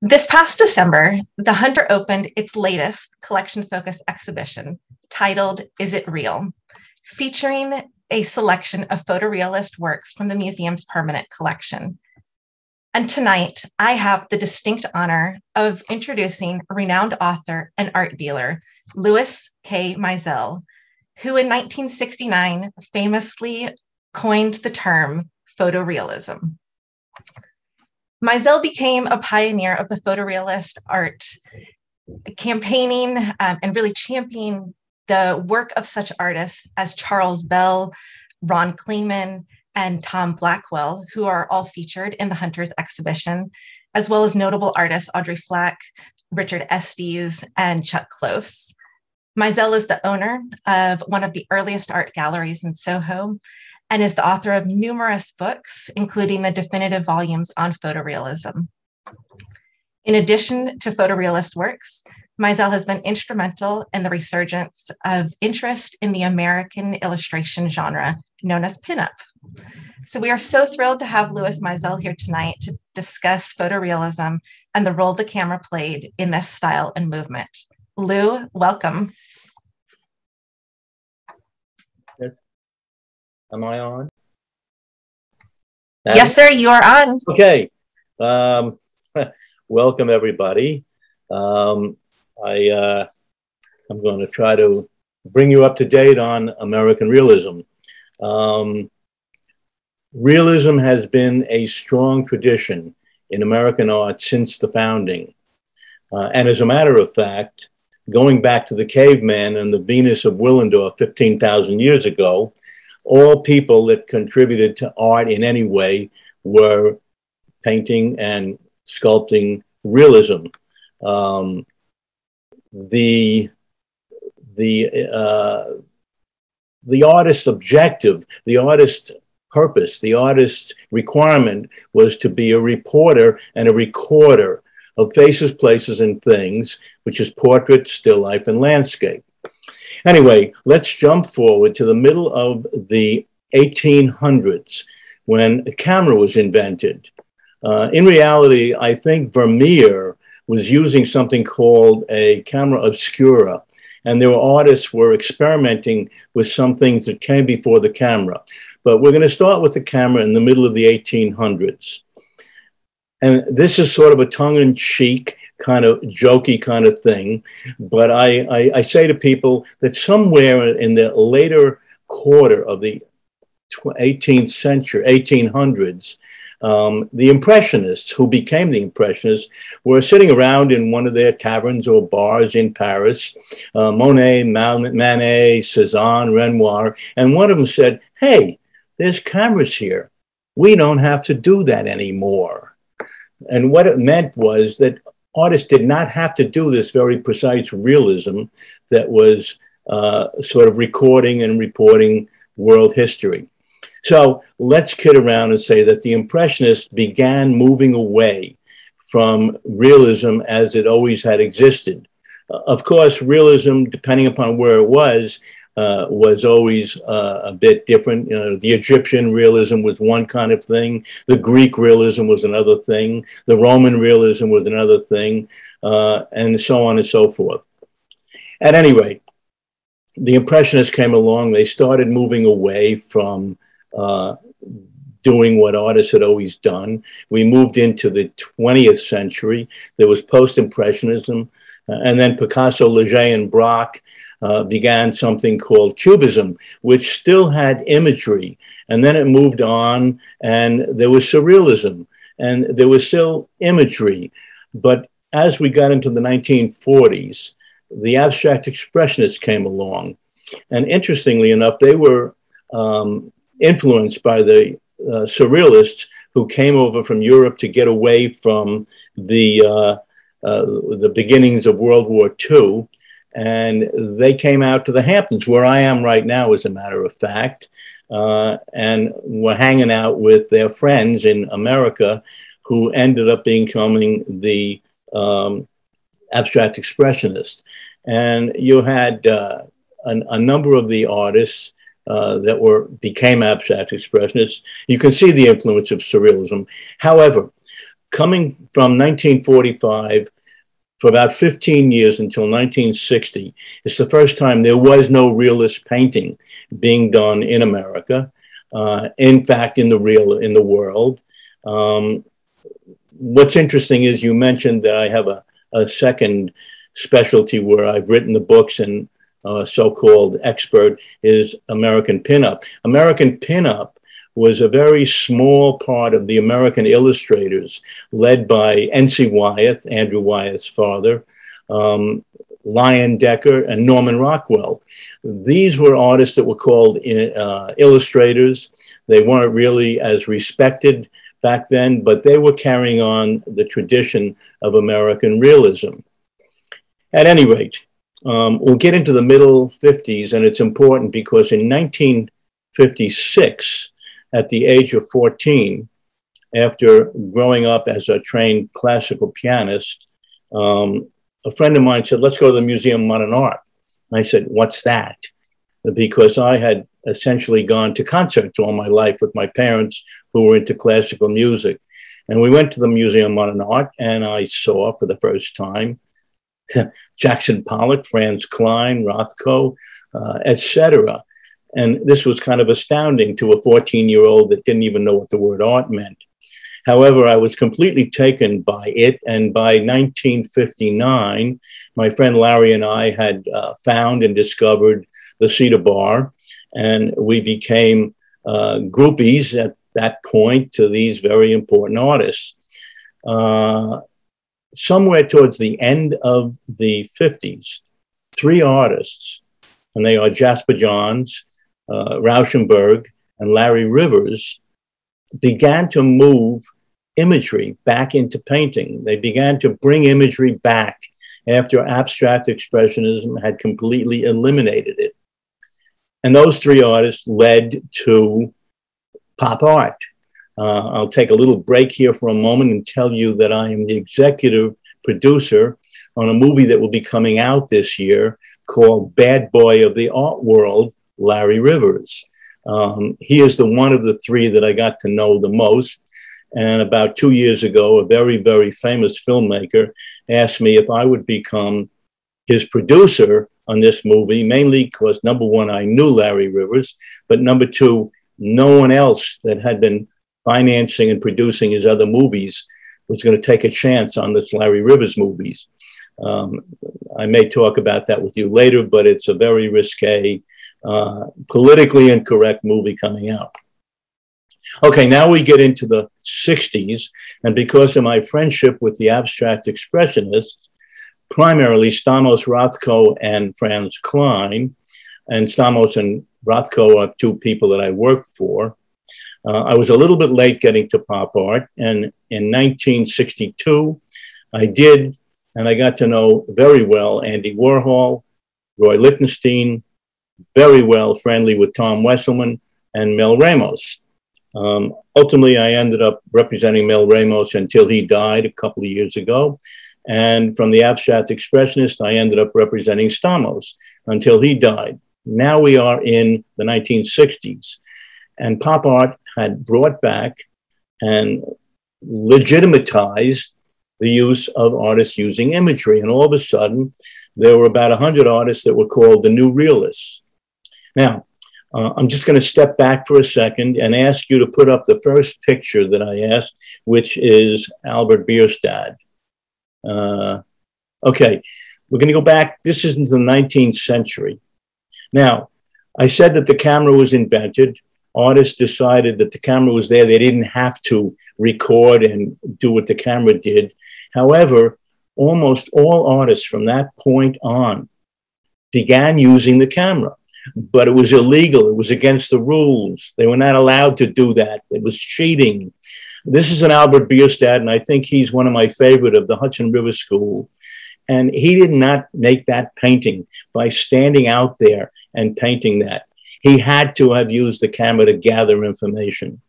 This past December, the Hunter opened its latest collection-focused exhibition titled Is It Real?, featuring a selection of photorealist works from the museum's permanent collection. And tonight, I have the distinct honor of introducing renowned author and art dealer, Louis K. Meisel, who in 1969 famously coined the term photorealism. Meisel became a pioneer of the photorealist art, campaigning and really championing the work of such artists as Charles Bell, Ron Kleeman, and Tom Blackwell, who are all featured in the Hunter's exhibition, as well as notable artists Audrey Flack, Richard Estes, and Chuck Close. Meisel is the owner of one of the earliest art galleries in SoHo, and is the author of numerous books, including the definitive volumes on photorealism. In addition to photorealist works, Meisel has been instrumental in the resurgence of interest in the American illustration genre known as pinup. So we are so thrilled to have Louis Meisel here tonight to discuss photorealism and the role the camera played in this style and movement. Lou, welcome. Am I on? Yes, sir, you are on. Okay. Welcome, everybody. I'm going to try to bring you up to date on American realism. Realism has been a strong tradition in American art since the founding. And as a matter of fact, going back to the caveman and the Venus of Willendorf 15,000 years ago, all people that contributed to art in any way were painting and sculpting realism. The artist's objective, the artist's purpose, the artist's requirement was to be a reporter and a recorder of faces, places, and things, which is portrait, still life, and landscape. Anyway, let's jump forward to the middle of the 1800s when a camera was invented. In reality, I think Vermeer was using something called a camera obscura, and there were artists who were experimenting with some things that came before the camera. But we're going to start with the camera in the middle of the 1800s. And this is sort of a tongue-in-cheek kind of jokey kind of thing. But I say to people that somewhere in the later quarter of the 18th century, 1800s, the Impressionists, who became the Impressionists, were sitting around in one of their taverns or bars in Paris, Monet, Manet, Cézanne, Renoir, and one of them said, "Hey, there's cameras here. We don't have to do that anymore." And what it meant was that artists did not have to do this very precise realism that was sort of recording and reporting world history. So let's kid around and say that the Impressionists began moving away from realism as it always had existed. Of course, realism, depending upon where it was always a bit different. You know, the Egyptian realism was one kind of thing. The Greek realism was another thing. The Roman realism was another thing, and so on and so forth. At any rate, the Impressionists came along. They started moving away from doing what artists had always done. We moved into the 20th century. There was post-Impressionism, and then Picasso, Leger, and Braque began something called Cubism, which still had imagery. And then it moved on, and there was Surrealism, and there was still imagery. But as we got into the 1940s, the abstract expressionists came along. And interestingly enough, they were influenced by the Surrealists who came over from Europe to get away from the beginnings of World War II. And they came out to the Hamptons, where I am right now, as a matter of fact, and were hanging out with their friends in America who ended up becoming the abstract expressionists. And you had a number of the artists that became abstract expressionists. You can see the influence of Surrealism. However, coming from 1945 for about 15 years until 1960, it's the first time there was no realist painting being done in America. In fact, in the world. What's interesting is you mentioned that I have a second specialty where I've written the books and so-called expert is American pinup. American pinup was a very small part of the American illustrators led by N.C. Wyeth, Andrew Wyeth's father, Lion Decker, and Norman Rockwell. These were artists that were called illustrators. They weren't really as respected back then, but they were carrying on the tradition of American realism. At any rate, we'll get into the middle 50s, and it's important because in 1956, at the age of 14, after growing up as a trained classical pianist, a friend of mine said, let's go to the Museum of Modern Art. And I said, what's that? Because I had essentially gone to concerts all my life with my parents who were into classical music. And we went to the Museum of Modern Art, and I saw for the first time Jackson Pollock, Franz Kline, Rothko, etc. And this was kind of astounding to a 14-year-old that didn't even know what the word art meant. However, I was completely taken by it. And by 1959, my friend Larry and I had found and discovered the Cedar Bar. And we became groupies at that point to these very important artists. Somewhere towards the end of the 50s, three artists, and they are Jasper Johns, Rauschenberg, and Larry Rivers, began to move imagery back into painting. They began to bring imagery back after abstract expressionism had completely eliminated it. And those three artists led to pop art. I'll take a little break here for a moment and tell you that I am the executive producer on a movie that will be coming out this year called Bad Boy of the Art World, Larry Rivers. He is the one of the three that I got to know the most. And about 2 years ago, a very, very famous filmmaker asked me if I would become his producer on this movie, mainly because, number one, I knew Larry Rivers, but number two, no one else that had been financing and producing his other movies was going to take a chance on this Larry Rivers movies. I may talk about that with you later, but it's a very risque, politically incorrect movie coming out. Okay, now we get into the 60s, and because of my friendship with the abstract expressionists, primarily Stamos Rothko and Franz Kline, and Stamos and Rothko are two people that I worked for. I was a little bit late getting to pop art, and in 1962, I did, and I got to know very well Andy Warhol, Roy Lichtenstein, very well friendly with Tom Wesselman, and Mel Ramos. Ultimately, I ended up representing Mel Ramos until he died a couple of years ago. And from the abstract expressionist, I ended up representing Stamos until he died. Now we are in the 1960s. And pop art had brought back and legitimatized the use of artists using imagery. And all of a sudden, there were about 100 artists that were called the New Realists. Now, I'm just going to step back for a second and ask you to put up the first picture that I asked, which is Albert Bierstadt. Okay, we're going to go back. This is into the 19th century. Now, I said that the camera was invented. Artists decided that the camera was there. They didn't have to record and do what the camera did. However, almost all artists from that point on began using the camera. But it was illegal. It was against the rules. They were not allowed to do that. It was cheating. This is an Albert Bierstadt, and I think he's one of my favorite of the Hudson River School. And he did not make that painting by standing out there and painting that. He had to have used the camera to gather information.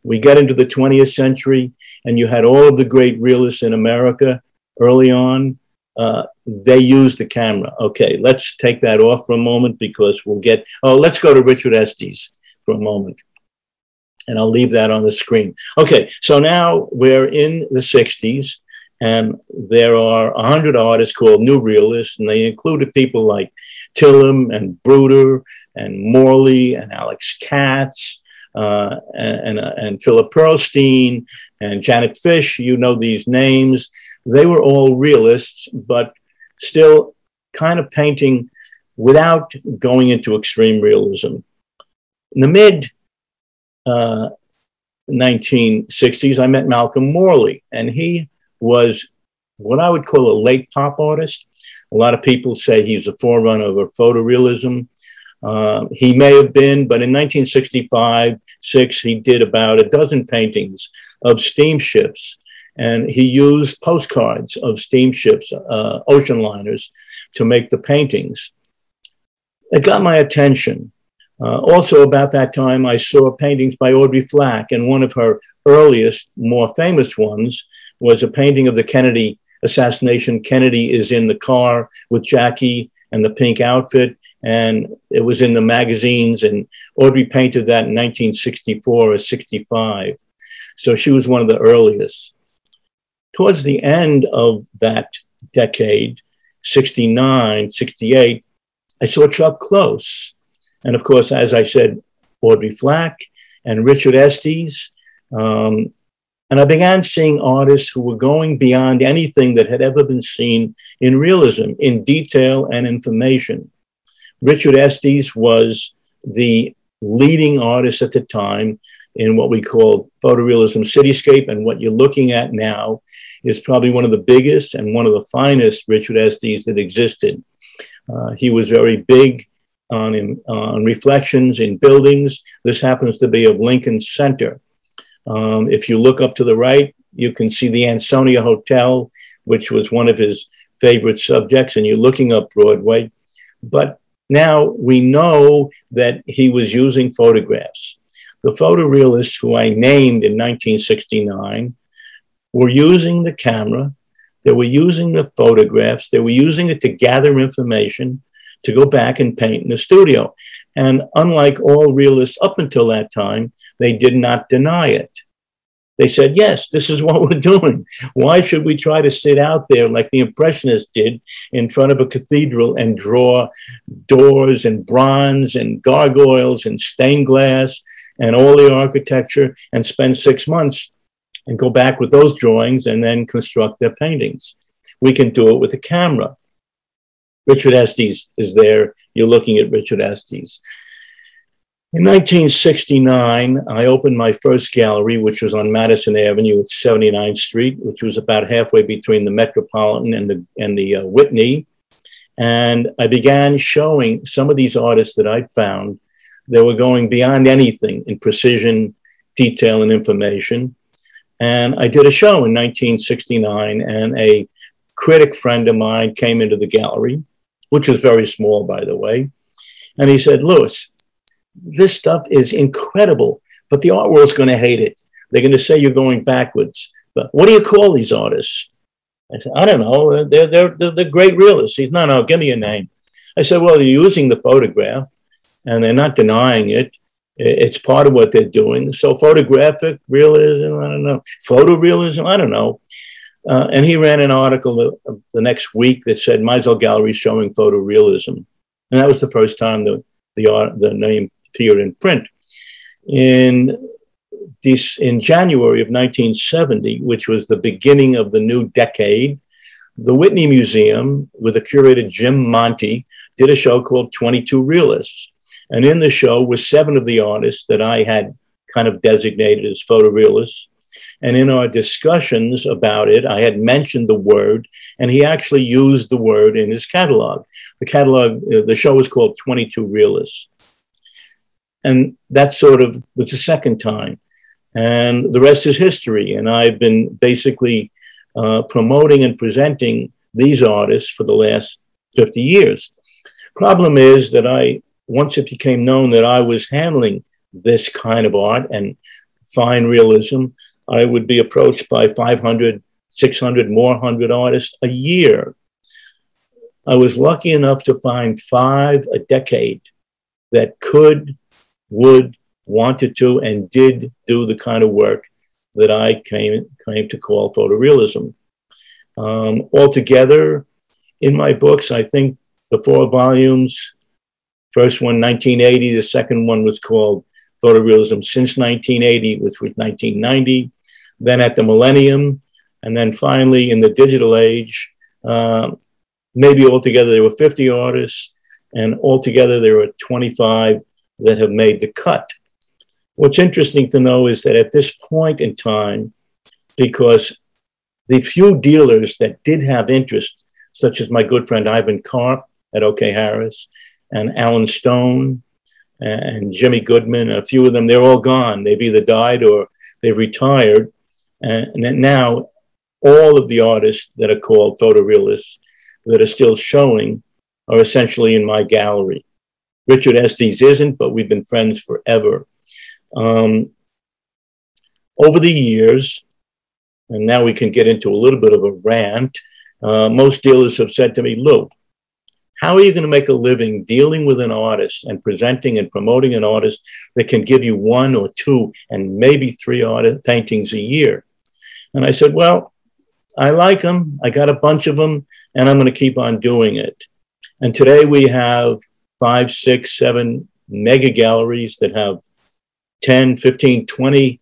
We got into the 20th century, and you had all of the great realists in America early on. They used the camera. Okay, let's take that off for a moment because we'll get, let's go to Richard Estes for a moment. And I'll leave that on the screen. Okay, so now we're in the 60s, and there are 100 artists called New Realists, and they included people like Tillum and Bruder and Morley and Alex Katz and Philip Pearlstein and Janet Fish. You know these names. They were all realists, but still kind of painting without going into extreme realism. In the mid 1960s, I met Malcolm Morley, and he was what I would call a late pop artist. A lot of people say he's a forerunner of photorealism. He may have been, but in 1965-6, he did about a dozen paintings of steamships, and he used postcards of steamships, ocean liners, to make the paintings. It got my attention. Also about that time, I saw paintings by Audrey Flack, and one of her earliest, more famous ones was a painting of the Kennedy assassination. Kennedy is in the car with Jackie and the pink outfit, and it was in the magazines, and Audrey painted that in 1964 or 65. So she was one of the earliest. Towards the end of that decade, 69, 68, I saw Chuck Close. And of course, as I said, Audrey Flack and Richard Estes. And I began seeing artists who were going beyond anything that had ever been seen in realism, in detail and information. Richard Estes was the leading artist at the time in what we call photorealism cityscape. And what you're looking at now is probably one of the biggest and one of the finest Richard Estes that existed. He was very big on reflections in buildings. This happens to be of Lincoln Center. If you look up to the right, you can see the Ansonia Hotel, which was one of his favorite subjects, and you're looking up Broadway. But now we know that he was using photographs. The photorealists who I named in 1969 were using the camera, they were using the photographs, they were using it to gather information, to go back and paint in the studio. And unlike all realists up until that time, they did not deny it. They said, yes, this is what we're doing. Why should we try to sit out there like the Impressionists did in front of a cathedral and draw doors and bronze and gargoyles and stained glass and all the architecture and spend 6 months and go back with those drawings and then construct their paintings? We can do it with a camera. Richard Estes is there. You're looking at Richard Estes. In 1969, I opened my first gallery, which was on Madison Avenue at 79th Street, which was about halfway between the Metropolitan and the Whitney. And I began showing some of these artists that I found that were going beyond anything in precision, detail, and information. And I did a show in 1969, and a critic friend of mine came into the gallery, which was very small, by the way. And he said, Louis, this stuff is incredible, but the art world's going to hate it. They're going to say you're going backwards. But what do you call these artists? I said, I don't know. They're great realists. He said, no, give me a name. I said, well, they're using the photograph, and they're not denying it. It's part of what they're doing. So photographic realism, I don't know. Photorealism, I don't know. And he ran an article the next week that said Meisel Gallery showing photorealism. And that was the first time the name appeared in print. In January of 1970, which was the beginning of the new decade, the Whitney Museum, with the curator Jim Monty, did a show called 22 Realists. And in the show were 7 of the artists that I had kind of designated as photorealists. And in our discussions about it, I had mentioned the word, and he actually used the word in his catalog. The show was called 22 Realists. And that sort of was the second time. And the rest is history. And I've been basically promoting and presenting these artists for the last 50 years. Problem is that once it became known that I was handling this kind of art and fine realism, I would be approached by 500, 600, more 100 artists a year. I was lucky enough to find 5 a decade that could, would, wanted to and did do the kind of work that I came to call photorealism. Altogether, in my books, I think the 4 volumes, first one, 1980, the second one was called Photorealism Since 1980, which was 1990, then at the millennium, and then finally in the digital age, maybe altogether there were 50 artists, and altogether there were 25 that have made the cut. What's interesting to know is that at this point in time, because the few dealers that did have interest, such as my good friend Ivan Karp at OK Harris, and Alan Stone, and Jimmy Goodman, and a few of them, they're all gone. They've either died or they've retired. And now all of the artists that are called photorealists that are still showing are essentially in my gallery. Richard Estes isn't, but we've been friends forever. Over the years, and now we can get into a little bit of a rant, most dealers have said to me, Lou, how are you going to make a living dealing with an artist and presenting and promoting an artist that can give you 1 or 2 and maybe 3 paintings a year? And I said, well, I like them. I got a bunch of them, and I'm going to keep on doing it. And today we have 5, 6, 7 mega galleries that have 10, 15, 20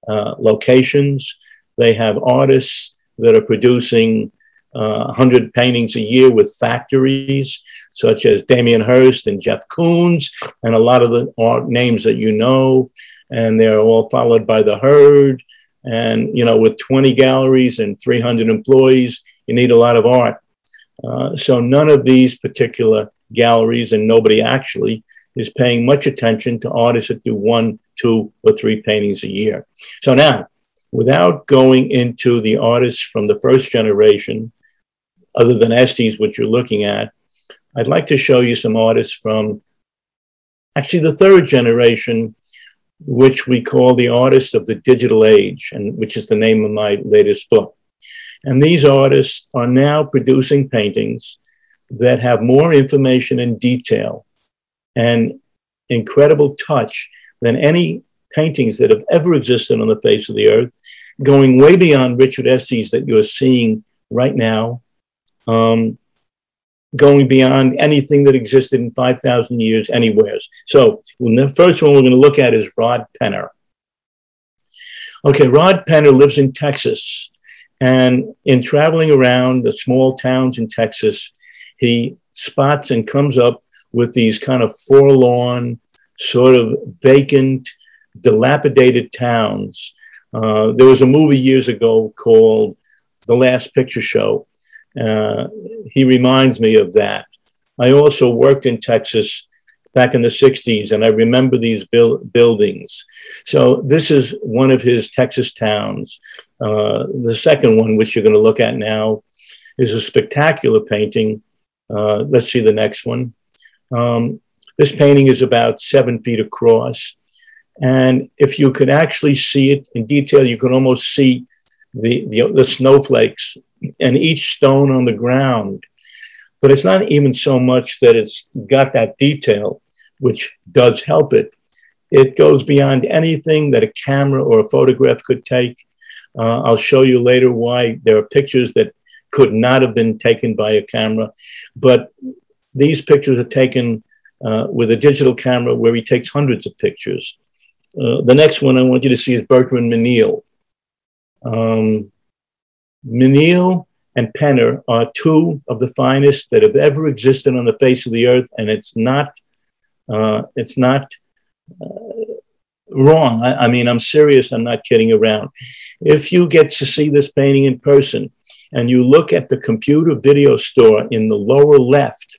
locations. They have artists that are producing 100 paintings a year with factories, such as Damien Hirst and Jeff Koons, and a lot of the art names that you know, and they're all followed by the herd. And, you know, with 20 galleries and 300 employees, you need a lot of art. So none of these particular galleries, and nobody actually, is paying much attention to artists that do 1, 2, or 3 paintings a year. So now, without going into the artists from the first generation, other than Estes, which you're looking at, I'd like to show you some artists from actually the 3rd generation, which we call the artists of the digital age, and which is the name of my latest book. And these artists are now producing paintings that have more information and detail and incredible touch than any paintings that have ever existed on the face of the earth, going way beyond Richard Estes that you're seeing right now, going beyond anything that existed in 5,000 years anywhere. So the first one we're going to look at is Rod Penner. Okay, Rod Penner lives in Texas, and in traveling around the small towns in Texas, he spots and comes up with these kind of forlorn, sort of vacant, dilapidated towns. There was a movie years ago called The Last Picture Show. He reminds me of that. I also worked in Texas back in the 60s, and I remember these buildings. So this is one of his Texas towns. The second one, which you're going to look at now, is a spectacular painting. Let's see the next one. This painting is about 7 feet across. And if you could actually see it in detail, you can almost see the snowflakes and each stone on the ground. But it's not even so much that it's got that detail, which does help it. It goes beyond anything that a camera or a photograph could take. I'll show you later why there are pictures that could not have been taken by a camera. But these pictures are taken with a digital camera where he takes hundreds of pictures. The next one I want you to see is Bertrand Mcneil. Mcneil and Penner are 2 of the finest that have ever existed on the face of the earth, and it's not wrong. I mean, I'm serious. I'm not kidding around. If you get to see this painting in person and you look at the computer video store in the lower left,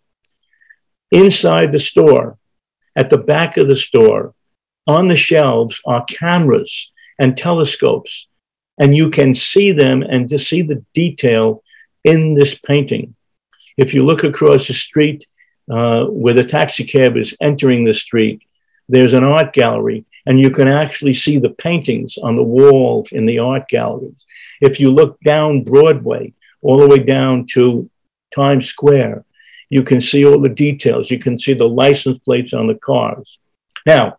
inside the store, at the back of the store, on the shelves are cameras and telescopes, and you can see them and to see the detail in this painting. If you look across the street where the taxi cab is entering the street, there's an art gallery, and you can actually see the paintings on the walls in the art galleries. If you look down Broadway, all the way down to Times Square, you can see all the details. You can see the license plates on the cars. Now,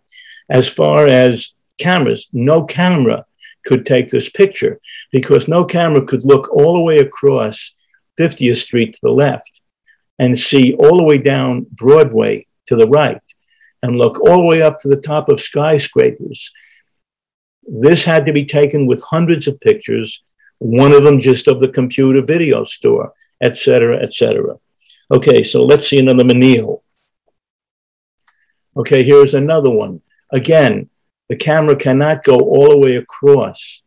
As far as cameras, no camera could take this picture because no camera could look all the way across 50th Street to the left and see all the way down Broadway to the right and look all the way up to the top of skyscrapers. This had to be taken with hundreds of pictures, one of them just of the computer video store, et cetera, et cetera. Okay, so let's see another Mcneil. Okay, here's another one. Again, the camera cannot go all the way across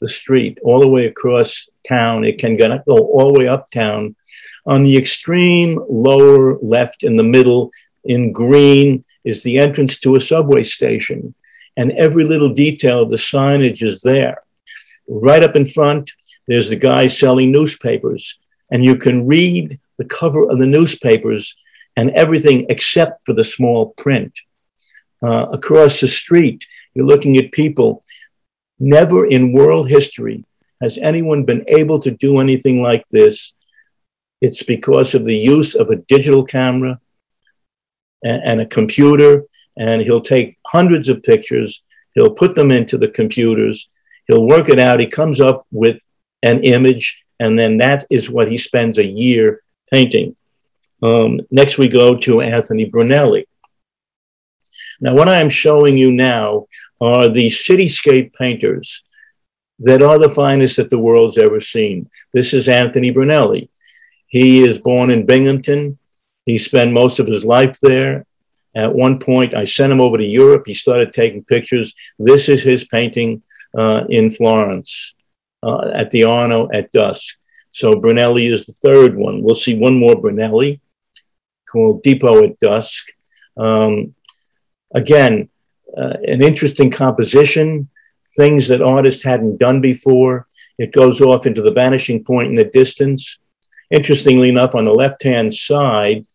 the street, all the way across town. It can go all the way uptown. On the extreme lower left in the middle, in green, is the entrance to a subway station. And every little detail of the signage is there. Right up in front, there's the guy selling newspapers. And you can read the cover of the newspapers and everything except for the small print. Across the street, you're looking at people. Never in world history has anyone been able to do anything like this. It's because of the use of a digital camera and a computer, and he'll take hundreds of pictures, he'll put them into the computers, he'll work it out, he comes up with an image, and then that is what he spends a year painting. Next we go to Anthony Brunelli. Now, what I'm showing you now are the cityscape painters that are the finest that the world's ever seen. This is Anthony Brunelli. He is born in Binghamton. He spent most of his life there. At one point, I sent him over to Europe. He started taking pictures. This is his painting in Florence at the Arno at dusk. So Brunelli is the third one. We'll see one more Brunelli called Depot at Dusk. Again, an interesting composition, things that artists hadn't done before. It goes off into the vanishing point in the distance. Interestingly enough, on the left-hand side,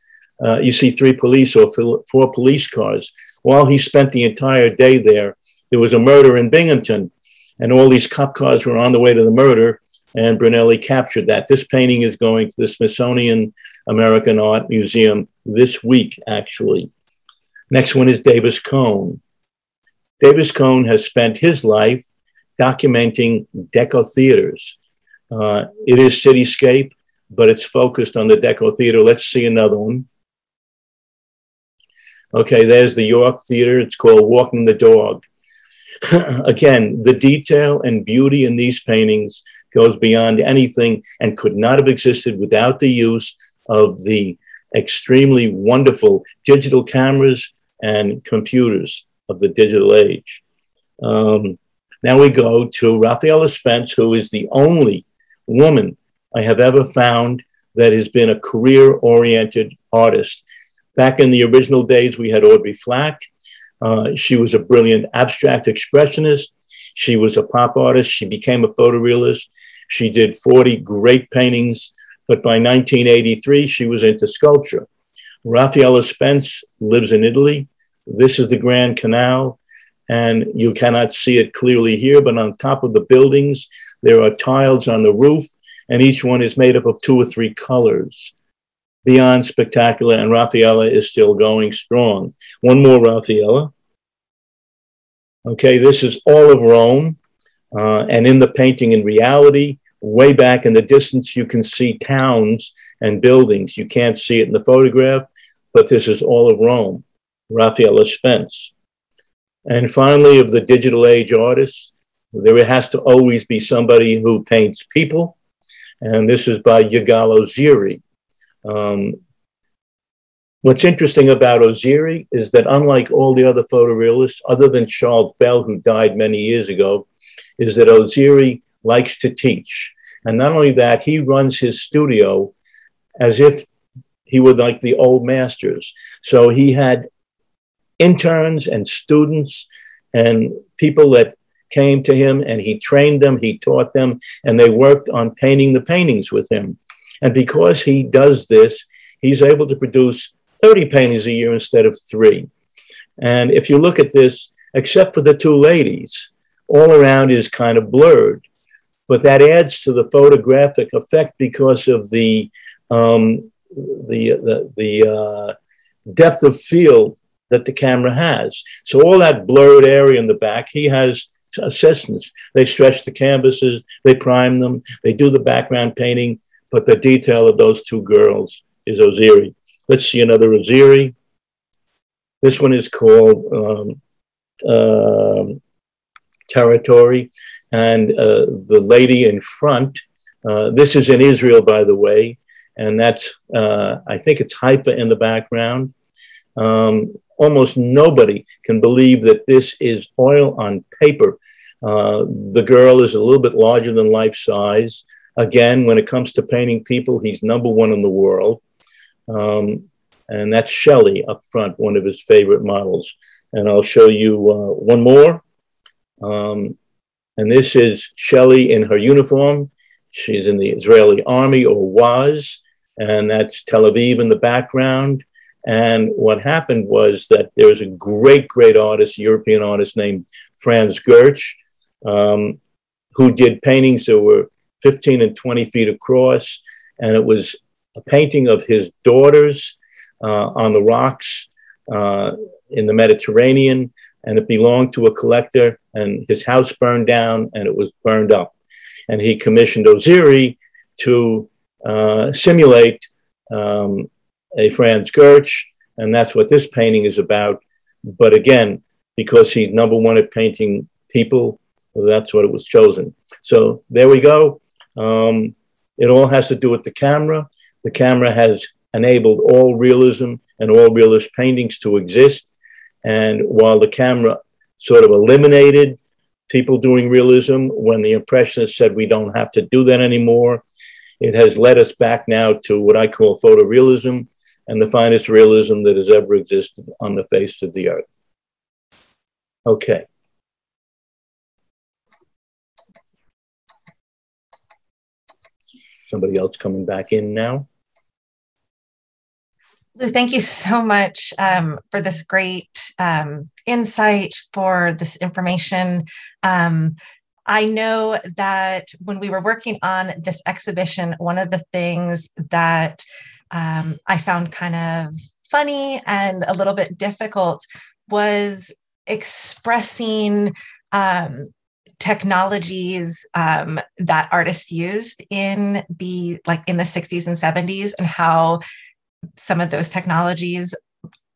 you see 3 police or 4 police cars. While he spent the entire day there, there was a murder in Binghamton, and all these cop cars were on the way to the murder, and Brunelli captured that. This painting is going to the Smithsonian American Art Museum this week, actually. Next one is Davis Cone. Davis Cone has spent his life documenting Deco theaters. It is cityscape, but it's focused on the Deco theater. Let's see another one. Okay, there's the York Theater. It's called Walking the Dog. Again, the detail and beauty in these paintings goes beyond anything and could not have existed without the use of the extremely wonderful digital cameras and computers of the digital age. Now we go to Raphaela Spence, who is the only woman I have ever found that has been a career-oriented artist. Back in the original days, we had Audrey Flack. She was a brilliant abstract expressionist. She was a pop artist. She became a photorealist. She did 40 great paintings, but by 1983, she was into sculpture. Raphaela Spence lives in Italy. This is the Grand Canal, and you cannot see it clearly here, but on top of the buildings, there are tiles on the roof, and each one is made up of 2 or 3 colors. Beyond spectacular, and Raphaela is still going strong. One more Raphaela. Okay, this is all of Rome, and in the painting in reality, way back in the distance, you can see towns and buildings. You can't see it in the photograph, but this is all of Rome, Raphaela Spence. And finally, of the digital age artists, there has to always be somebody who paints people, and this is by Yigal Oziri. What's interesting about Oziri is that unlike all the other photorealists, other than Charles Bell, who died many years ago, is that Oziri likes to teach. And not only that, he runs his studio as if he were like the old masters. So he had interns and students and people that came to him, and he trained them, he taught them, and they worked on painting the paintings with him. And because he does this, he's able to produce 30 paintings a year instead of 3. And if you look at this, except for the 2 ladies, all around is kind of blurred. But that adds to the photographic effect because of the depth of field that the camera has. So all that blurred area in the back, he has assistants. They stretch the canvases, they prime them, they do the background painting, but the detail of those two girls is Osiris. Let's see another Osiris. This one is called Territory. And the lady in front, this is in Israel, by the way, and that's, I think it's Haifa in the background. Almost nobody can believe that this is oil on paper. The girl is a little bit larger than life size. Again, when it comes to painting people, he's #1 in the world. And that's Shelley up front, one of his favorite models. And I'll show you one more. And this is Shelley in her uniform. She's in the Israeli army, or was, and that's Tel Aviv in the background. And what happened was that there was a great, great artist, European artist named Franz Gurch, who did paintings that were 15 and 20 feet across. And it was a painting of his daughters on the rocks in the Mediterranean. And it belonged to a collector, and his house burned down and it was burned up. And he commissioned Osiris to simulate a Franz Gurch, and that's what this painting is about. But again, because he's #1 at painting people, that's what it was chosen. So there we go. It all has to do with the camera. The camera has enabled all realism and all realist paintings to exist. And while the camera sort of eliminated people doing realism, when the Impressionists said we don't have to do that anymore, it has led us back now to what I call photorealism, and the finest realism that has ever existed on the face of the earth. Okay. Somebody else coming back in now? Lou, thank you so much for this great insight, for this information. I know that when we were working on this exhibition, one of the things that I found kind of funny and a little bit difficult was expressing technologies that artists used in the 60s and 70s, and how some of those technologies,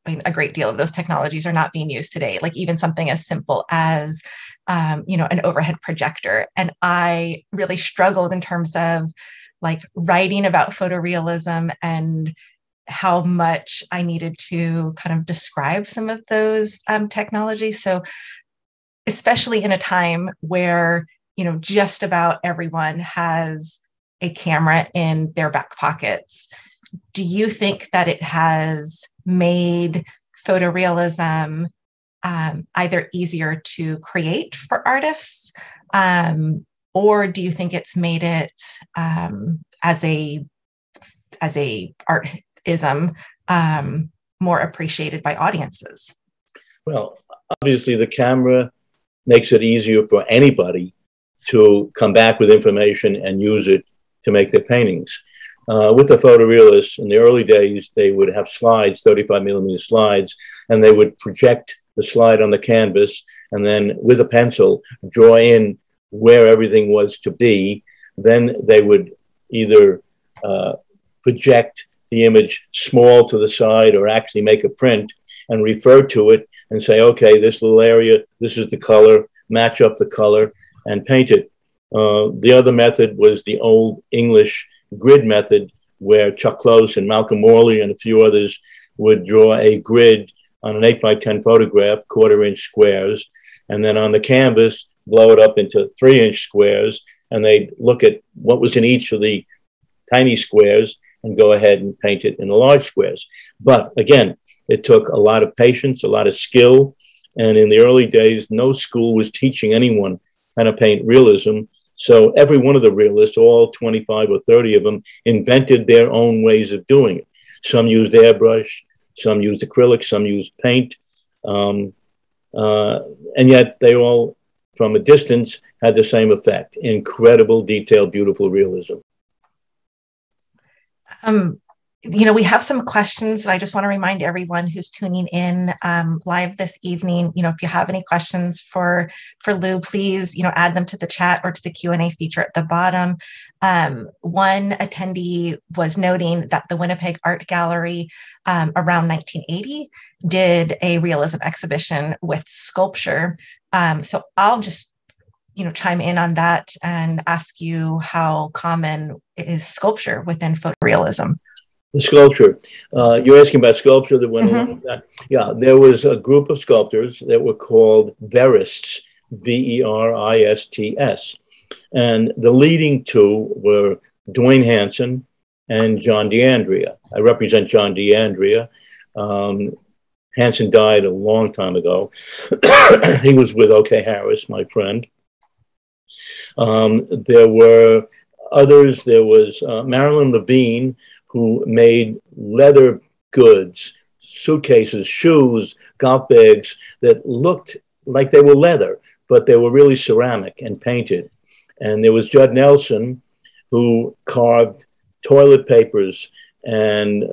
I mean, a great deal of those technologies are not being used today, like even something as simple as, an overhead projector. And I really struggled in terms of writing about photorealism and how much I needed to kind of describe some of those technologies. So especially in a time where, just about everyone has a camera in their back pockets, do you think that it has made photorealism either easier to create for artists, or do you think it's made it as a artism more appreciated by audiences? Well, obviously the camera makes it easier for anybody to come back with information and use it to make their paintings. With the photorealists, in the early days, they would have slides, 35mm slides, and they would project the slide on the canvas, and then with a pencil, draw in where everything was to be. Then they would either project the image small to the side or actually make a print and refer to it and say, okay, this little area, this is the color, match up the color, and paint it. The other method was the old English grid method, where Chuck Close and Malcolm Morley and a few others would draw a grid on an 8x10 photograph, 1/4-inch squares, and then on the canvas, blow it up into 3-inch squares, and they'd look at what was in each of the tiny squares and go ahead and paint it in the large squares. But again, it took a lot of patience, a lot of skill, and in the early days, no school was teaching anyone how to paint realism. So every one of the realists, all 25 or 30 of them, invented their own ways of doing it. Some used airbrush, some used acrylic, some used paint. And yet they all, from a distance, had the same effect. Incredible, detailed, beautiful realism. we have some questions. And I just want to remind everyone who's tuning in live this evening, if you have any questions for Lou, please, add them to the chat or to the Q&A feature at the bottom. One attendee was noting that the Winnipeg Art Gallery around 1980 did a realism exhibition with sculpture. So I'll just chime in on that and ask you how common is sculpture within photorealism? The sculpture. You're asking about sculpture that went along with that? Yeah, there was a group of sculptors that were called Verists, Verists. And the leading two were Dwayne Hansen and John DeAndrea. I represent John DeAndrea. Hansen died a long time ago. He was with O.K. Harris, my friend. There were others. There was Marilyn Levine, who made leather goods, suitcases, shoes, golf bags that looked like they were leather, but they were really ceramic and painted. And there was Judd Nelson, who carved toilet papers and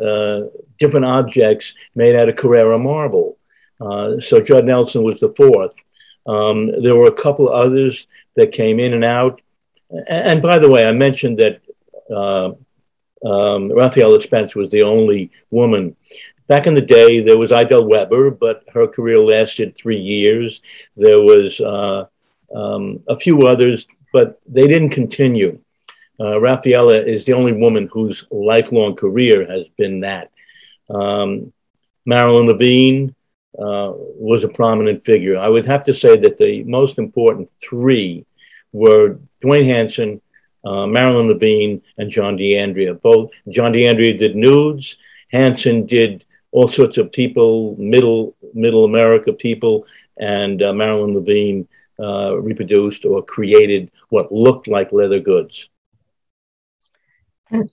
different objects made out of Carrara marble. So Judd Nelson was the fourth. There were a couple of others that came in and out. And by the way, I mentioned that Raphaela Spence was the only woman. Back in the day, there was Idel Weber, but her career lasted 3 years. There was a few others, but they didn't continue. Raphaela is the only woman whose lifelong career has been that. Marilyn Levine was a prominent figure. I would have to say that the most important three were Dwayne Hansen, Marilyn Levine, and John DeAndrea. Both John DeAndrea did nudes. Hansen did all sorts of people, middle America people, and Marilyn Levine reproduced or created what looked like leather goods.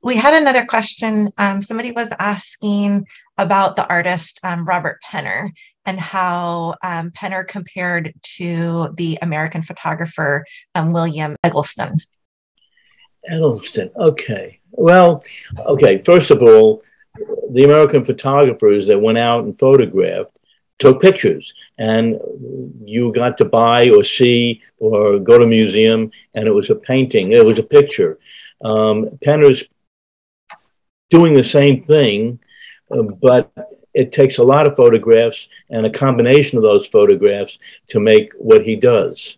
We had another question. Somebody was asking about the artist Robert Penner and how Penner compared to the American photographer William Eggleston. Eggleston, okay. Well, okay, first of all, the American photographers that went out and photographed took pictures, and you got to buy or see or go to a museum, and it was a painting, it was a picture. Penner's doing the same thing, but it takes a lot of photographs and a combination of those photographs to make what he does.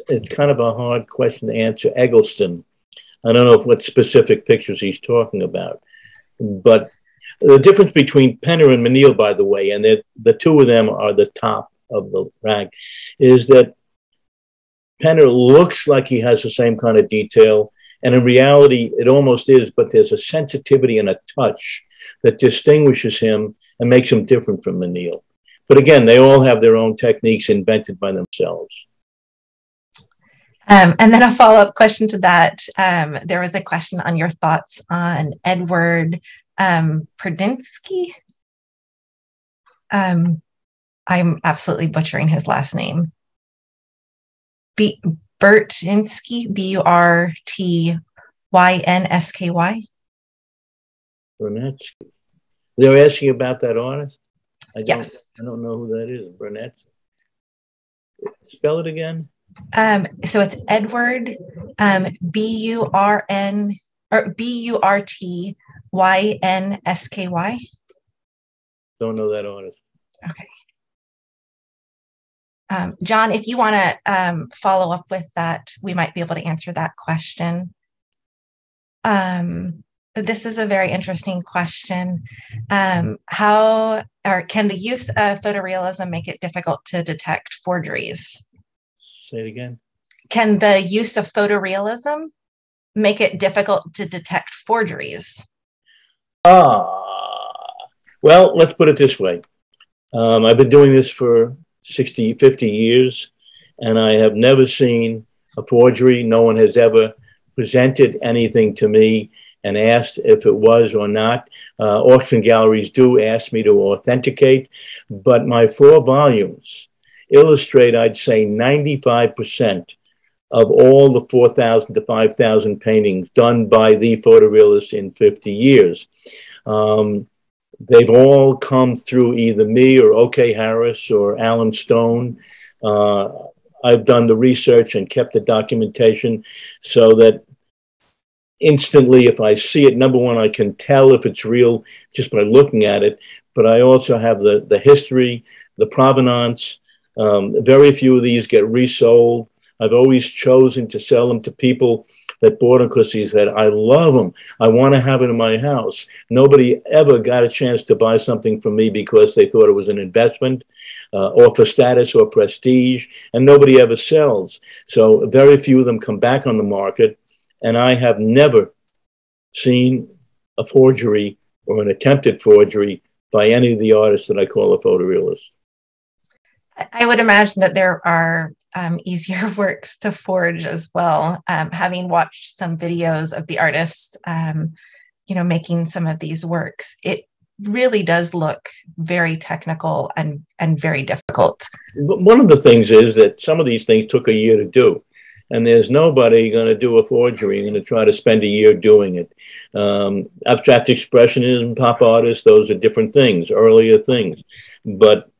It's kind of a hard question to answer. Eggleston, I don't know what specific pictures he's talking about, but the difference between Penner and Mcneil, by the way, and the two of them are the top of the rank, is that Penner looks like he has the same kind of detail, and in reality, it almost is, but there's a sensitivity and a touch that distinguishes him and makes him different from Mcneil. But again, they all have their own techniques invented by themselves. And then a follow-up question to that. There was a question on your thoughts on Edward Prudzinski. I'm absolutely butchering his last name. Burtynsky, Burtynsky. Brunetsky. They're asking about that artist? Yes. I don't know who that is, Brunetsky. Spell it again. So it's Edward, B-U-R-N, or B-U-R-T-Y-N-S-K-Y. Don't know that artist. Okay. John, if you want to follow up with that, we might be able to answer that question. This is a very interesting question. Can the use of photorealism make it difficult to detect forgeries? Say it again. Can the use of photorealism make it difficult to detect forgeries? Well, let's put it this way. I've been doing this for 50 years, and I have never seen a forgery. No one has ever presented anything to me and asked if it was or not. Auction galleries do ask me to authenticate, but my 4 volumes illustrate, I'd say, 95% of all the 4,000 to 5,000 paintings done by the photorealists in 50 years. They've all come through either me or O.K. Harris or Alan Stone. I've done the research and kept the documentation so that instantly, if I see it, number one, I can tell if it's real just by looking at it, but I also have the history, the provenance. Very few of these get resold. I've always chosen to sell them to people that bought them because he said, I love them. I want to have it in my house. Nobody ever got a chance to buy something from me because they thought it was an investment or for status or prestige, and nobody ever sells. So very few of them come back on the market, and I have never seen a forgery or an attempted forgery by any of the artists that I call a photorealist. I would imagine that there are easier works to forge as well. Having watched some videos of the artists, making some of these works, it really does look very technical and very difficult. One of the things is that some of these things took a year to do, and there's nobody going to do a forgery and going to try to spend a year doing it. Abstract expressionism, pop artists, those are different things, earlier things. But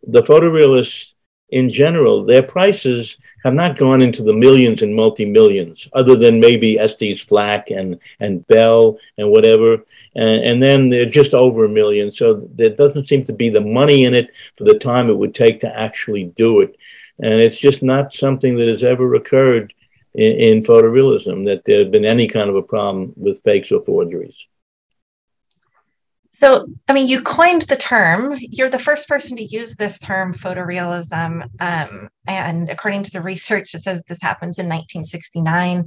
the photorealists, in general, their prices have not gone into the millions and multi-millions, other than maybe Estes Flack and Bell and whatever. And then they're just over $1 million. So there doesn't seem to be the money in it for the time it would take to actually do it. And it's just not something that has ever occurred in photorealism, that there had been any kind of a problem with fakes or forgeries. So, I mean, you coined the term. You're the first person to use this term, photorealism. And according to the research, it says this happens in 1969.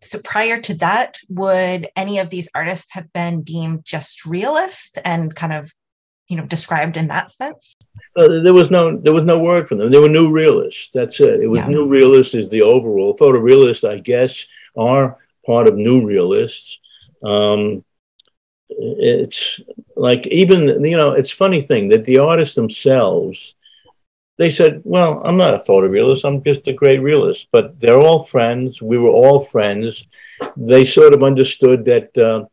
So prior to that, would any of these artists have been deemed just realist and kind of, described in that sense? There was no word for them. They were new realists. That's it. It was new realists is the overall. Photorealists, I guess, are part of new realists. It's like, even, it's a funny thing that the artists themselves, they said, well, I'm not a photorealist, I'm just a great realist. But they're all friends. We were all friends. They sort of understood that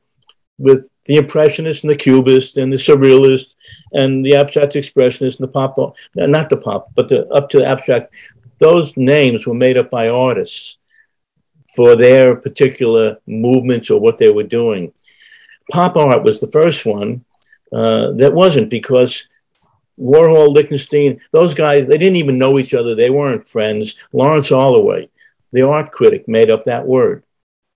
with the Impressionists and the Cubists and the Surrealists and the Abstract Expressionists and the pop, not the pop, but up to the abstract, those names were made up by artists for their particular movements or what they were doing. Pop art was the first one that wasn't, because Warhol, Lichtenstein, those guys, they didn't even know each other. They weren't friends. Lawrence Holloway, the art critic, made up that word.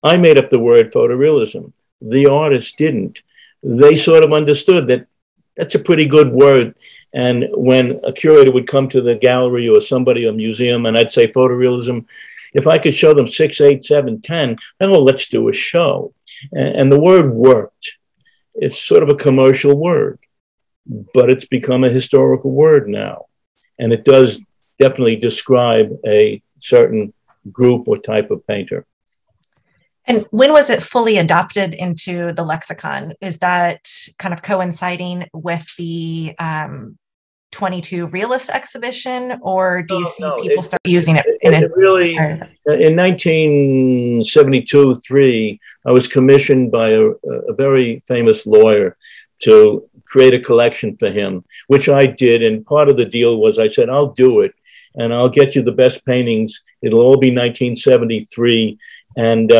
I made up the word photorealism. The artists didn't. They sort of understood that that's a pretty good word. And when a curator would come to the gallery or somebody, a museum, and I'd say photorealism, if I could show them 6, 8, 7, 10, then, well, let's do a show. And the word worked. It's sort of a commercial word, but it's become a historical word now. And it does definitely describe a certain group or type of painter. And when was it fully adopted into the lexicon? Is that kind of coinciding with the 22 Realist exhibition, or do you see people start using it? Really, in 1972-3, I was commissioned by a very famous lawyer to create a collection for him, which I did. And part of the deal was I said, I'll do it, and I'll get you the best paintings. It'll all be 1973, and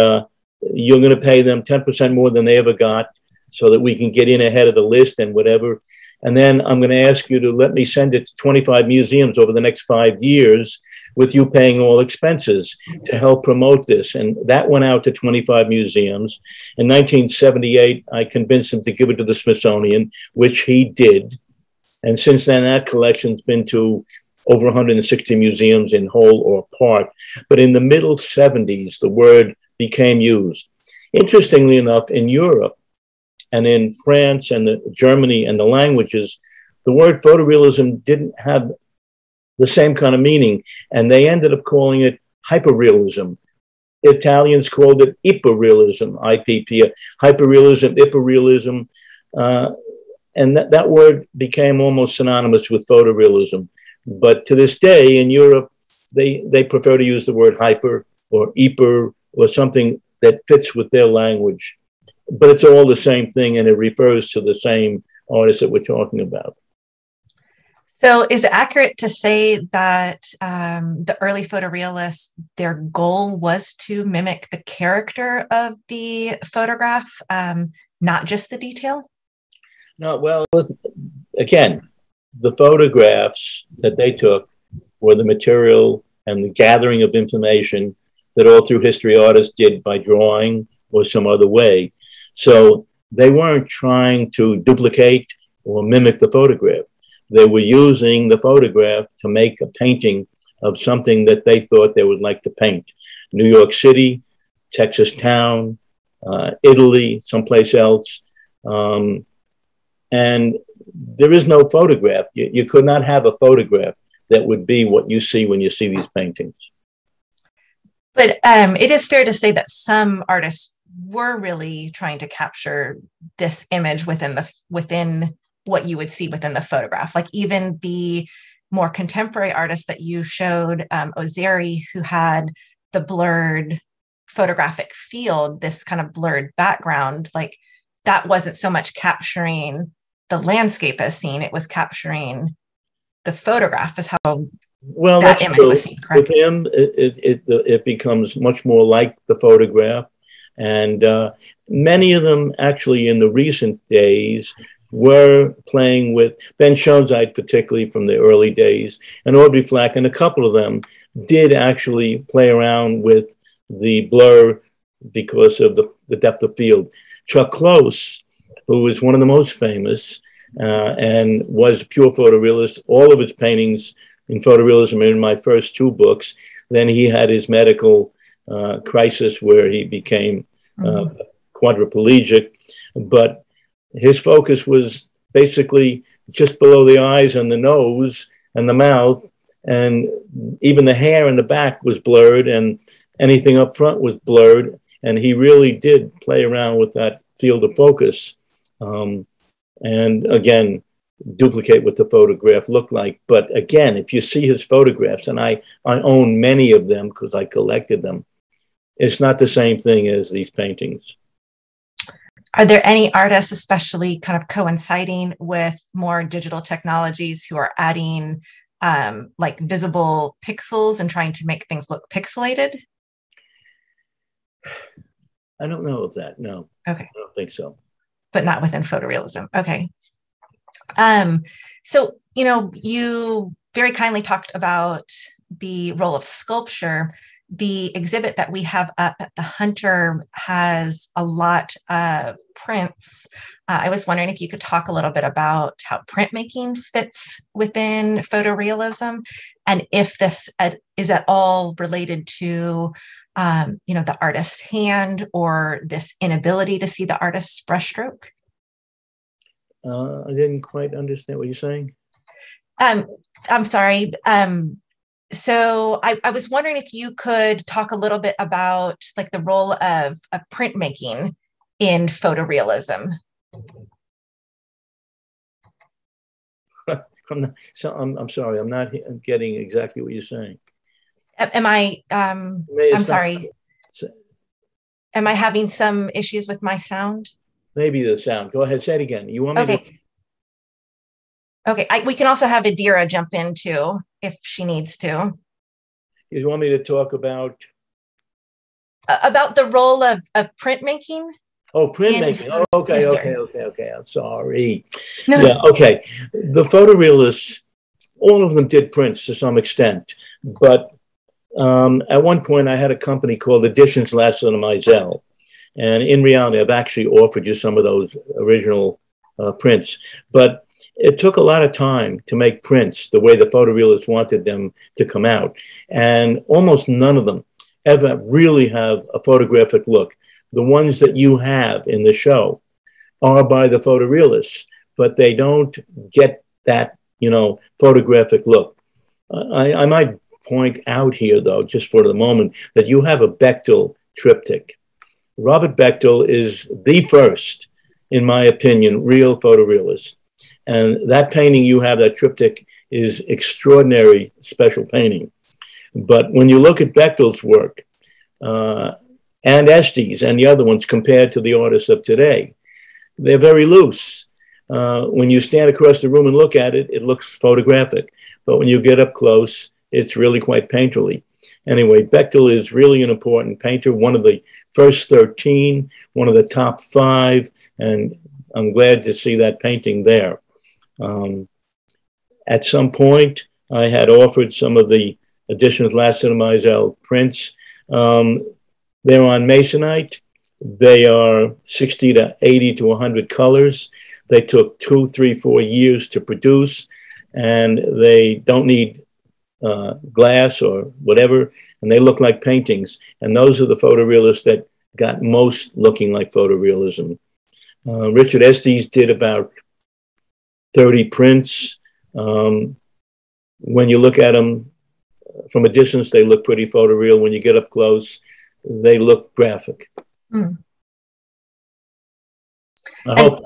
you're going to pay them 10% more than they ever got, so that we can get in ahead of the list and whatever. And then I'm going to ask you to let me send it to 25 museums over the next 5 years, with you paying all expenses to help promote this. And that went out to 25 museums. In 1978, I convinced him to give it to the Smithsonian, which he did. And since then, that collection's been to over 160 museums in whole or part. But in the middle 70s, the word became used. Interestingly enough, in Europe, and in France and Germany and the languages, the word photorealism didn't have the same kind of meaning, and they ended up calling it hyperrealism. Italians called it iperrealism, IPP, hyperrealism, iperrealism, and that word became almost synonymous with photorealism. But to this day in Europe, they prefer to use the word hyper or hyper or something that fits with their language. But it's all the same thing, and it refers to the same artist that we're talking about. So is it accurate to say that the early photorealists, their goal was to mimic the character of the photograph, not just the detail? No, well, again, the photographs that they took were the material and the gathering of information that all through history artists did by drawing or some other way. So they weren't trying to duplicate or mimic the photograph. They were using the photograph to make a painting of something that they thought they would like to paint. New York City, Texas town, Italy, someplace else. And there is no photograph. You could not have a photograph that would be what you see when you see these paintings. But it is fair to say that some artists were really trying to capture this image within what you would see within the photograph. Like even the more contemporary artists that you showed, Ozeri, who had the blurred photographic field, this kind of blurred background, like that wasn't so much capturing the landscape as seen, it was capturing the photograph as how that image was seen, correct? With him, it becomes much more like the photograph. And many of them actually in the recent days were playing with Ben Schoenzeid, particularly from the early days, and Audrey Flack, and a couple of them did actually play around with the blur because of the depth of field. Chuck Close, who is one of the most famous and was pure photorealist, all of his paintings in photorealism are in my first two books. Then he had his medical crisis where he became quadriplegic, but his focus was basically just below the eyes and the nose and the mouth, and even the hair in the back was blurred and anything up front was blurred. And he really did play around with that field of focus. And again, duplicate what the photograph looked like. But again, if you see his photographs, and I own many of them because I collected them, it's not the same thing as these paintings. Are there any artists, especially kind of coinciding with more digital technologies, who are adding like visible pixels and trying to make things look pixelated? I don't know of that, no. Okay. I don't think so. But not within photorealism, okay. So, you very kindly talked about the role of sculpture. The exhibit that we have up at the Hunter has a lot of prints. I was wondering if you could talk a little bit about how printmaking fits within photorealism, and if this is at all related to, the artist's hand or this inability to see the artist's brushstroke. I didn't quite understand what you're saying. I'm sorry. So I was wondering if you could talk a little bit about like the role of printmaking in photorealism. So I'm sorry, I'm not getting exactly what you're saying. I'm sorry. Am I having some issues with my sound? Maybe the sound. Go ahead, say it again. You want me to? Okay, we can also have Adira jump in too, if she needs to. You want me to talk about? About the role of printmaking? Oh, printmaking. Oh, okay, yes, okay. I'm sorry. No. Yeah, okay. The photorealists, all of them did prints to some extent, but at one point I had a company called Editions Louis Meisel, and in reality, I've actually offered you some of those original prints, but it took a lot of time to make prints the way the photorealists wanted them to come out. And almost none of them ever really have a photographic look. The ones that you have in the show are by the photorealists, but they don't get that, photographic look. I might point out here, though, just for the moment, that you have a Bechtel Triptych. Robert Bechtel is the first, in my opinion, real photorealist. And that painting you have, that triptych, is extraordinary special painting. But when you look at Bechtel's work and Estes and the other ones compared to the artists of today, they're very loose. When you stand across the room and look at it, it looks photographic. But when you get up close, it's really quite painterly. Anyway, Bechtel is really an important painter, one of the first 13, one of the top 5, and I'm glad to see that painting there. At some point, I had offered some of the editions last Louis Meisel prints. They're on Masonite. They are 60 to 80 to 100 colors. They took 2, 3, 4 years to produce, and they don't need glass or whatever, and they look like paintings. And those are the photorealists that got most looking like photorealism. Richard Estes did about 30 prints. When you look at them from a distance, they look pretty photoreal. When you get up close, they look graphic. Mm. I hope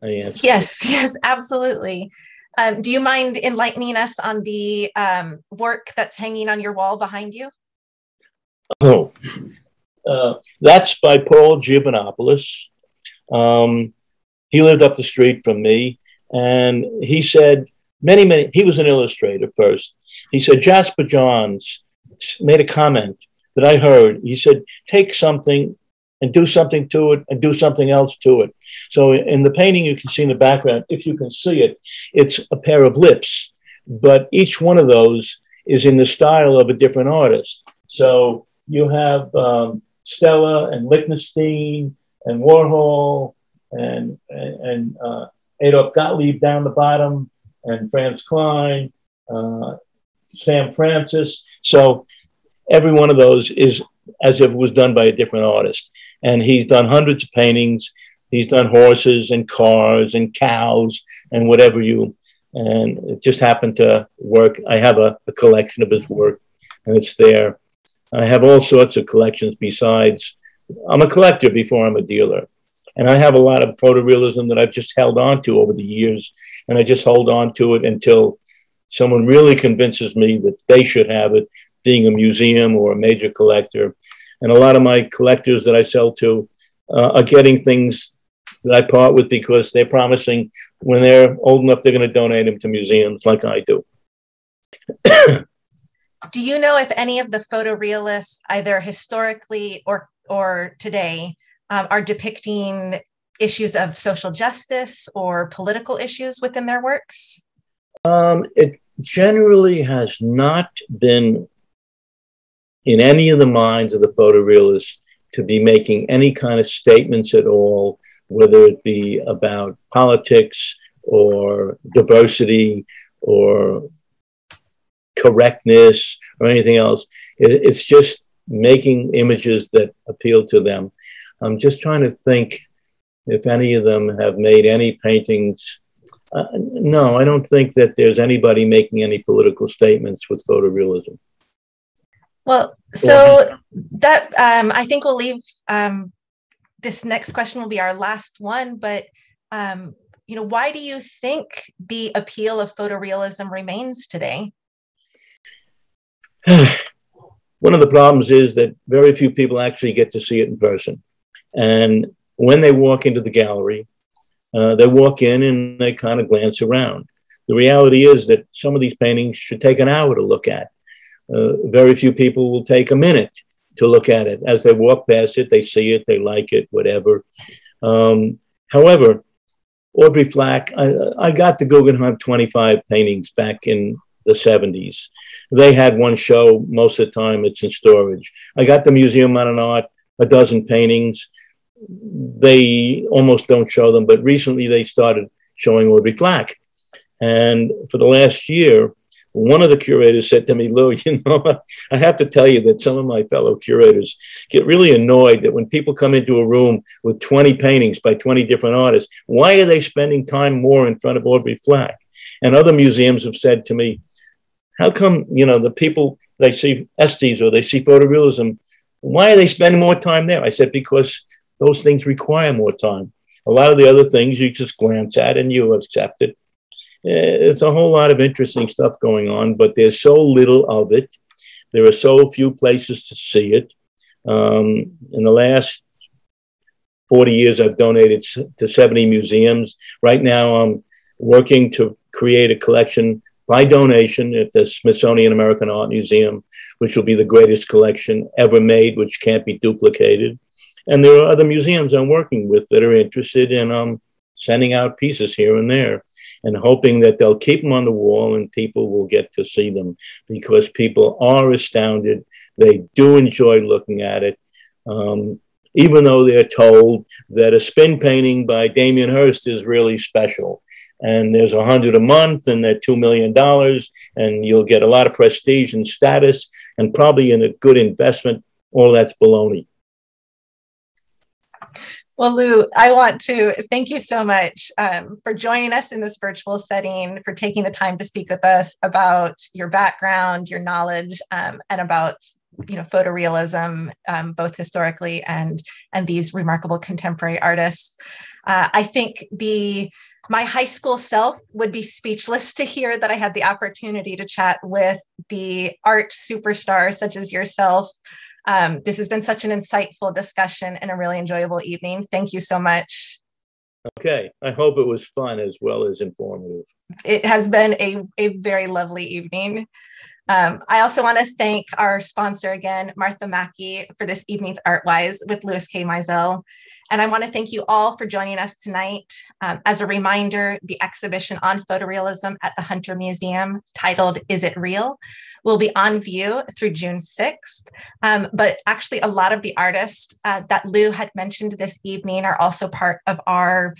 I answered. Yes, absolutely. Do you mind enlightening us on the work that's hanging on your wall behind you? Oh, that's by Paul Giovanopoulos. He lived up the street from me, and he said he was an illustrator first. He said, Jasper Johns made a comment that I heard. He said, take something and do something to it and do something else to it. So in the painting, you can see in the background, if you can see it, it's a pair of lips, but each one of those is in the style of a different artist. So you have Stella and Lichtenstein and Warhol and Adolf Gottlieb down the bottom, and Franz Klein, Sam Francis. So every one of those is as if it was done by a different artist. And he's done hundreds of paintings. He's done horses and cars and cows and whatever and it just happened to work. I have a collection of his work, and it's there. I have all sorts of collections besides. I'm a collector before I'm a dealer. And I have a lot of photorealism that I've just held on to over the years. And I just hold on to it until someone really convinces me that they should have it, being a museum or a major collector. And a lot of my collectors that I sell to are getting things that I part with because they're promising when they're old enough, they're going to donate them to museums like I do. Do you know if any of the photorealists, either historically or today, are depicting issues of social justice or political issues within their works? It generally has not been in any of the minds of the photorealists to be making any kind of statements at all, whether it be about politics or diversity or correctness or anything else. It's just making images that appeal to them. I'm just trying to think if any of them have made any paintings. No, I don't think that there's anybody making any political statements with photorealism. Well, so that I think we'll leave this next question will be our last one, but why do you think the appeal of photorealism remains today? One of the problems is that very few people actually get to see it in person. And when they walk into the gallery, they walk in and they kind of glance around. The reality is that some of these paintings should take an hour to look at. Very few people will take a minute to look at it. As they walk past it, they see it, they like it, whatever. However, Audrey Flack, I got the Guggenheim 25 paintings back in the 70s. They had one show. Most of the time it's in storage. I got the Museum of Modern Art, a dozen paintings. They almost don't show them, but recently they started showing Audrey Flack. And for the last year, one of the curators said to me, Lou, I have to tell you that some of my fellow curators get really annoyed that when people come into a room with 20 paintings by 20 different artists, why are they spending time more in front of Audrey Flack? And other museums have said to me, how come, the people, they see Estes or they see photorealism, why are they spending more time there? I said, because those things require more time. A lot of the other things you just glance at and you accept it. It's a whole lot of interesting stuff going on, but there's so little of it. There are so few places to see it. In the last 40 years, I've donated to 70 museums. Right now, I'm working to create a collection by donation at the Smithsonian American Art Museum, which will be the greatest collection ever made, which can't be duplicated. And there are other museums I'm working with that are interested in sending out pieces here and there and hoping that they'll keep them on the wall and people will get to see them, because people are astounded. They do enjoy looking at it. Even though they're told that a spin painting by Damien Hirst is really special. And there's 100 a month, and they're $2 million, and you'll get a lot of prestige and status, and probably in a good investment. All that's baloney. Well, Lou, I want to thank you so much for joining us in this virtual setting, for taking the time to speak with us about your background, your knowledge, and about photorealism, both historically and these remarkable contemporary artists. I think my high school self would be speechless to hear that I had the opportunity to chat with the art superstars such as yourself. This has been such an insightful discussion and a really enjoyable evening. Thank you so much. Okay, I hope it was fun as well as informative. It has been a very lovely evening. I also want to thank our sponsor again, Martha Mackey, for this evening's Artwise with Louis Meisel. And I want to thank you all for joining us tonight. As a reminder, the exhibition on photorealism at the Hunter Museum, titled Is It Real?, will be on view through June 6th. But actually, a lot of the artists that Lou had mentioned this evening are also part of our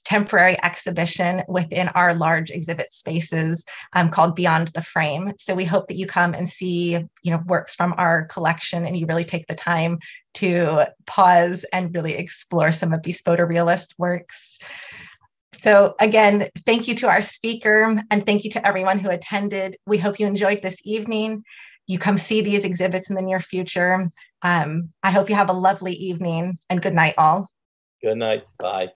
temporary exhibition within our large exhibit spaces called Beyond the Frame. So we hope that you come and see works from our collection, and you really take the time to pause and really explore some of these photorealist works. So again, thank you to our speaker, and thank you to everyone who attended. We hope you enjoyed this evening. You come see these exhibits in the near future. I hope you have a lovely evening, and good night all. Good night. Bye.